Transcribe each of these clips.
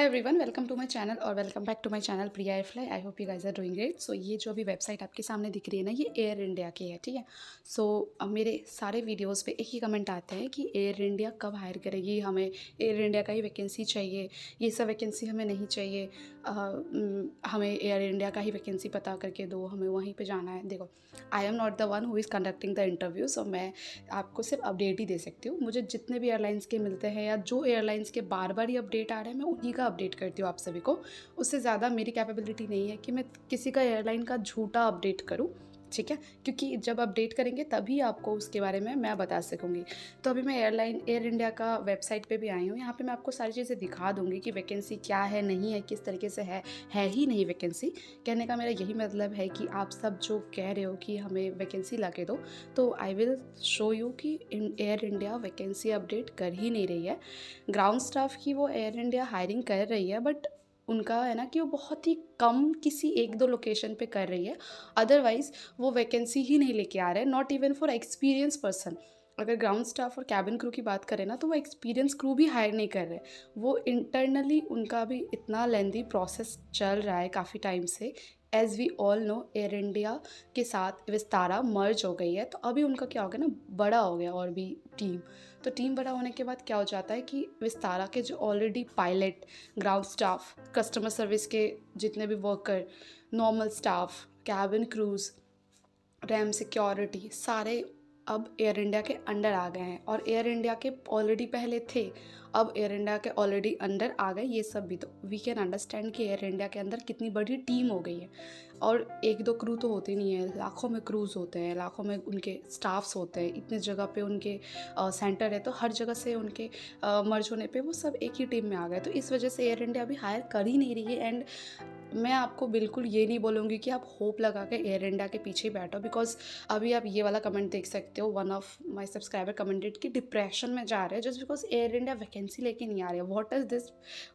Hi everyone, welcome to my channel और welcome back to my channel Priya Airfly. I hope you guys are doing great. So ये जो अभी website आपके सामने दिख रही है ना, ये एयर इंडिया की है, ठीक है। सो अब मेरे सारे वीडियोस पे एक ही कमेंट आते हैं कि एयर इंडिया कब हायर करेगी, हमें एयर इंडिया का ही वैकेंसी चाहिए, ये सब वैकेंसी हमें नहीं चाहिए। हमें एयर इंडिया का ही वैकेंसी पता करके दो, हमें वहीं पर जाना है। देखो, I am not the one who is conducting the interview, so मैं आपको सिर्फ अपडेट ही दे सकती हूँ। मुझे जितने भी एयरलाइंस के मिलते हैं या जो एयरलाइंस के बार बार ही अपडेट आ रहे हैं, मैं उन्हीं का अपडेट करती हूँ आप सभी को। उससे ज़्यादा मेरी कैपेबिलिटी नहीं है कि मैं किसी का एयरलाइन का झूठा अपडेट करूँ, ठीक है। क्योंकि जब अपडेट करेंगे तभी आपको उसके बारे में मैं बता सकूँगी। तो अभी मैं एयर इंडिया का वेबसाइट पे भी आई हूँ। यहाँ पे मैं आपको सारी चीज़ें दिखा दूँगी कि वैकेंसी क्या है, नहीं है, किस तरीके से है ही नहीं वैकेंसी। कहने का मेरा यही मतलब है कि आप सब जो कह रहे हो कि हमें वैकेंसी ला के दो, तो आई विल शो यू कि एयर इंडिया वैकेंसी अपडेट कर ही नहीं रही है। ग्राउंड स्टाफ की वो एयर इंडिया हायरिंग कर रही है, बट उनका है ना कि वो बहुत ही कम किसी एक दो लोकेशन पे कर रही है। अदरवाइज़ वो वैकेंसी ही नहीं लेके आ रहे हैं, not even for experience person. अगर ग्राउंड स्टाफ और कैबिन क्रू की बात करें ना, तो वो एक्सपीरियंस क्रू भी हायर नहीं कर रहे। वो इंटरनली उनका भी इतना लेंदी प्रोसेस चल रहा है काफ़ी टाइम से। As we all know, Air India के साथ विस्तारा मर्ज हो गई है, तो अभी उनका क्या हो गया ना, बड़ा हो गया और भी टीम। तो टीम बड़ा होने के बाद क्या हो जाता है कि विस्तारा के जो already pilot, ground staff, customer service के जितने भी worker, normal staff, cabin crews, ramp security, सारे अब एयर इंडिया के अंडर आ गए हैं। और एयर इंडिया के ऑलरेडी पहले थे, अब एयर इंडिया के ऑलरेडी अंडर आ गए ये सब भी। तो वी कैन अंडरस्टैंड कि एयर इंडिया के अंदर कितनी बड़ी टीम हो गई है। और एक दो क्रू तो होते नहीं है, लाखों में क्रूज़ होते हैं, लाखों में उनके स्टाफ्स होते हैं, इतने जगह पे उनके सेंटर है, तो हर जगह से उनके मर्ज होने पे वो सब एक ही टीम में आ गए। तो इस वजह से एयर इंडिया अभी हायर कर ही नहीं रही है। एंड मैं आपको बिल्कुल ये नहीं बोलूँगी कि आप होप लगा के एयर इंडिया के पीछे ही बैठो, बिकॉज अभी आप ये वाला कमेंट देख सकते हो। One of my subscriber commented कि डिप्रेशन में जा रहे हैं just because Air India vacancy लेके नहीं आ रही है। What is this,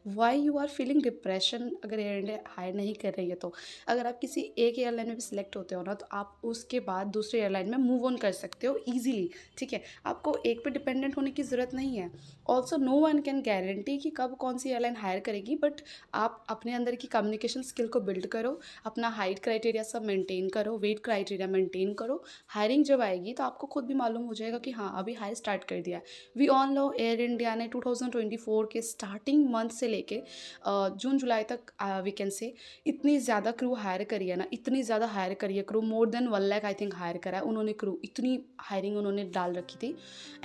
why you are feeling depression अगर एयर इंडिया हायर नहीं कर रही है तो? अगर आप किसी एक एयरलाइन में भी सिलेक्ट होते हो ना, तो आप उसके बाद दूसरे एयरलाइन में मूव ऑन कर सकते हो ईजिली, ठीक है। आपको एक पे डिपेंडेंट होने की ज़रूरत नहीं है। Also no one can guarantee कि कब कौन सी एयरलाइन हायर करेगी, बट आप अपने अंदर की कम्युनिकेशन स्किल को बिल्ड करो, अपना हाइट क्राइटेरिया सब मेंटेन करो, वेट क्राइटेरिया मेंटेन करो। हायरिंग जब आएगी तो आपको खुद भी मालूम हो जाएगा कि हाँ, अभी हायर स्टार्ट कर दिया है। We all know, Air India ने 2024 के स्टार्टिंग मंथ से लेके जून जुलाई तक वी कैन से इतनी ज़्यादा क्रू हायर करी है ना, इतनी ज़्यादा हायर करी है crew, more than 1 lakh I think hire करा है उन्होंने क्रू, इतनी हायरिंग उन्होंने डाल रखी थी।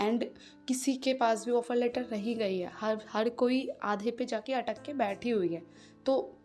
एंड किसी के पास भी ऑफर लेटर रही गई है, हर कोई आधे पे जाके अटक के बैठी हुई है। तो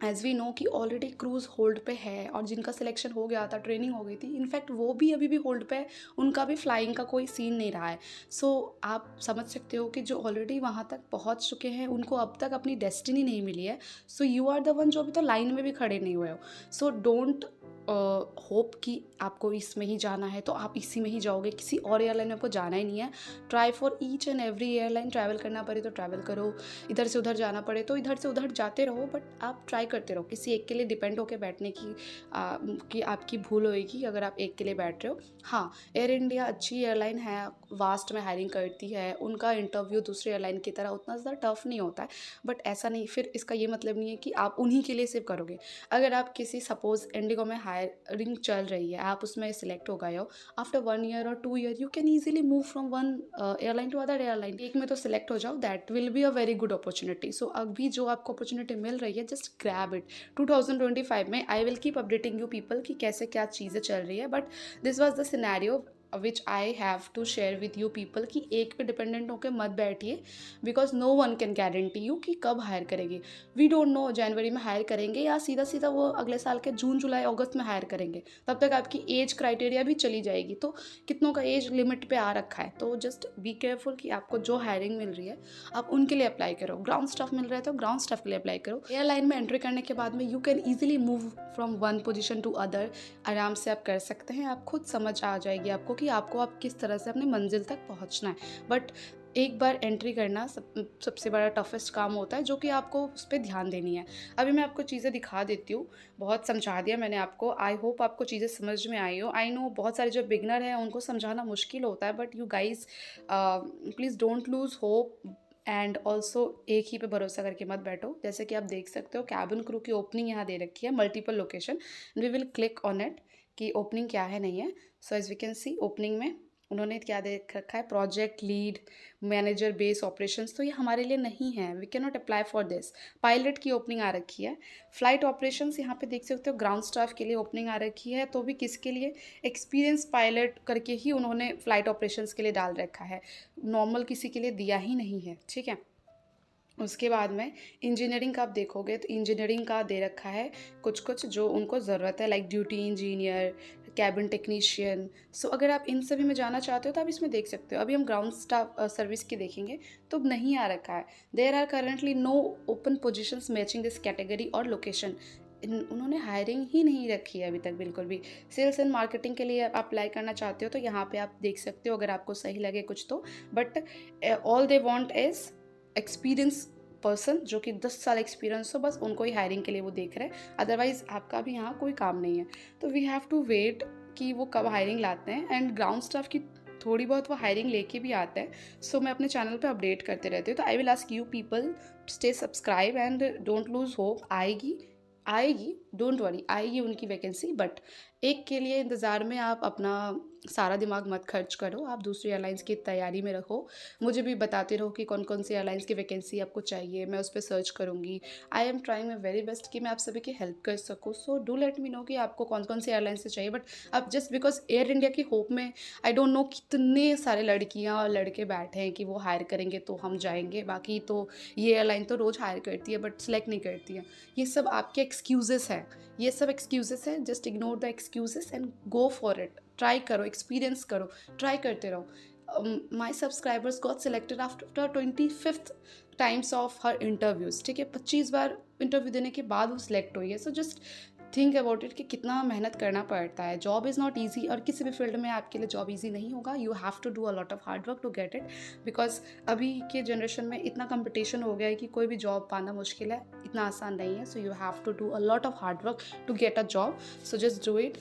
एज़ वी नो कि ऑलरेडी क्रूज़ होल्ड पे है, और जिनका सिलेक्शन हो गया था, ट्रेनिंग हो गई थी, इनफैक्ट वो भी अभी भी होल्ड पे है, उनका भी फ्लाइंग का कोई सीन नहीं रहा है। सो आप समझ सकते हो कि जो ऑलरेडी वहाँ तक पहुँच चुके हैं उनको अब तक अपनी डेस्टिनी नहीं मिली है। So you are the one जो अभी तो लाइन में भी खड़े नहीं हुए हो। सो डोंट होप कि आपको इसमें ही जाना है तो आप इसी में ही जाओगे, किसी और एयरलाइन में आपको जाना ही नहीं है। Try for each and every airline, travel करना पड़े तो ट्रैवल करो, इधर से उधर जाना पड़े तो इधर से उधर जाते रहो, बट आप ट्राई करते रहो। किसी एक के लिए डिपेंड होकर बैठने की आपकी भूल होएगी अगर आप एक के लिए बैठ रहे हो। हाँ, एयर इंडिया अच्छी एयरलाइन है, वास्ट में हायरिंग करती है, उनका इंटरव्यू दूसरे एयरलाइन की तरह उतना ज़्यादा टफ नहीं होता है, बट ऐसा नहीं, फिर इसका ये मतलब नहीं है कि आप उन्हीं के लिए सिर्फ करोगे। अगर आप किसी, सपोज इंडिगो में हायरिंग चल रही है, आप उसमें सेलेक्ट हो गए हो, आफ्टर 1 ईयर और 2 year you can easily move from one airline to other airline. एक में तो सिलेक्ट हो जाओ, that will be a very good opportunity. So अभी जो आपको अपॉर्चुनिटी मिल रही है, जस्ट ग्रैब इट। 2025 में I will keep updating you people कि कैसे क्या चीज़ें चल रही है, but this was the scenario which I have to share with you people कि एक पे डिपेंडेंट होकर मत बैठिए, because no one can guarantee you कि कब हायर करेगी। वी डोंट नो जनवरी में हायर करेंगे या सीधा सीधा वो अगले साल के जून जुलाई अगस्त में हायर करेंगे, तब तक आपकी एज क्राइटेरिया भी चली जाएगी। तो कितनों का एज लिमिट पे आ रखा है, तो जस्ट बी केयरफुल कि आपको जो हायरिंग मिल रही है आप उनके लिए अप्लाई करो। ग्राउंड स्टाफ मिल रहा है तो ग्राउंड स्टाफ के लिए अप्लाई करो। एयरलाइन में एंट्री करने के बाद में you can easily move from one position to other, आराम से आप कर सकते हैं। आप खुद समझ आ जाएगी आपको कि आपको आप किस तरह से अपनी मंजिल तक पहुंचना है। बट एक बार एंट्री करना सबसे बड़ा टफेस्ट काम होता है, जो कि आपको उस पर ध्यान देनी है। अभी मैं आपको चीज़ें दिखा देती हूँ, बहुत समझा दिया मैंने आपको, आई होप आपको चीज़ें समझ में आई हो। आई नो बहुत सारे जो बिगनर हैं उनको समझाना मुश्किल होता है, but you guys please don't lose hope. And also एक ही पे भरोसा करके मत बैठो। जैसे कि आप देख सकते हो कैबिन क्रू की ओपनिंग यहाँ दे रखी है, multiple location. We will click on it कि ओपनिंग क्या है नहीं है। So as we can see opening में उन्होंने क्या दे रखा है, project lead, manager base operations. तो ये हमारे लिए नहीं है, we can not apply for this. Pilot की ओपनिंग आ रखी है। फ्लाइट ऑपरेशंस यहाँ पे देख सकते हो, ग्राउंड स्टाफ के लिए ओपनिंग आ रखी है, तो भी किसके लिए, एक्सपीरियंस पायलट करके ही उन्होंने फ्लाइट ऑपरेशंस के लिए डाल रखा है, नॉर्मल किसी के लिए दिया ही नहीं है, ठीक है। उसके बाद में इंजीनियरिंग का आप देखोगे तो इंजीनियरिंग का दे रखा है कुछ कुछ जो उनको ज़रूरत है, like duty engineer, cabin technician. So अगर आप इन सभी में जाना चाहते हो तो आप इसमें देख सकते हो। अभी हम ग्राउंड स्टाफ सर्विस की देखेंगे तो नहीं आ रखा है। There are currently no open positions matching this category or location. उन्होंने हायरिंग ही नहीं रखी है अभी तक बिल्कुल भी। सेल्स एंड मार्केटिंग के लिए आप अप्लाई करना चाहते हो तो यहाँ पे आप देख सकते हो अगर आपको सही लगे कुछ तो। But all they want is experience person, जो कि 10 साल एक्सपीरियंस हो, बस उनको ही हायरिंग के लिए वो देख रहे हैं। अदरवाइज़ आपका भी यहाँ कोई काम नहीं है। तो वी हैव टू वेट कि वो कब हायरिंग लाते हैं। एंड ग्राउंड स्टाफ की थोड़ी बहुत वो हायरिंग लेके भी आते हैं। सो मैं अपने चैनल पे अपडेट करते रहती हूँ। तो I will ask you people stay subscribe and don't lose hope. आएगी आएगी, डोंट वरी, आएगी उनकी वैकेंसी। बट एक के लिए इंतज़ार में आप अपना सारा दिमाग मत खर्च करो, आप दूसरी एयरलाइंस की तैयारी में रहो। मुझे भी बताते रहो कि कौन कौन सी एयरलाइंस की वैकेंसी आपको चाहिए, मैं उस पर सर्च करूँगी। I am trying my very best कि मैं आप सभी की हेल्प कर सकूँ। So do let me know कि आपको कौन कौन सी एयरलाइन से चाहिए। बट अब जस्ट बिकॉज एयर इंडिया की होप में आई डोंट नो कितने सारे लड़कियाँ और लड़के बैठे हैं कि वो हायर करेंगे तो हम जाएंगे। बाकी तो ये एयरलाइन तो रोज़ हायर करती है बट सिलेक्ट नहीं करती है। ये सब आपके एक्सक्यूज़ेस हैं, ये सब एक्सक्यूज़ेस हैं। Just ignore the excuses and go for it. Try करो, एक्सपीरियंस करो, ट्राई करते रहो। My subscribers got selected after 25th times of her interviews, ठीक है। 25 बार इंटरव्यू देने के बाद वो सिलेक्ट हुई है। So just think about it कि कितना मेहनत करना पड़ता है। जॉब इज़ नॉट ईजी, और किसी भी फील्ड में आपके लिए जॉब ईजी नहीं होगा। You have to do a lot of hard work to get it. Because अभी के जनरेशन में इतना कंपटीशन हो गया है कि कोई भी जॉब पाना मुश्किल है, इतना आसान नहीं है। So you have to do a lot of hard work to get a job. So just do it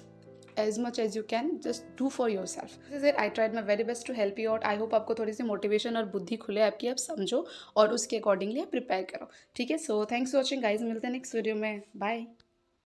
as much as you can, just do for yourself. This is it. I tried my very best to help you out. I hope आपको थोड़ी सी motivation और बुद्धि खुले आपकी, आप समझो और उसके अकॉर्डिंगली आप प्रिपेयर करो, ठीक है। So thanks for watching guys, मिलते हैं नेक्स्ट वीडियो में, बाय।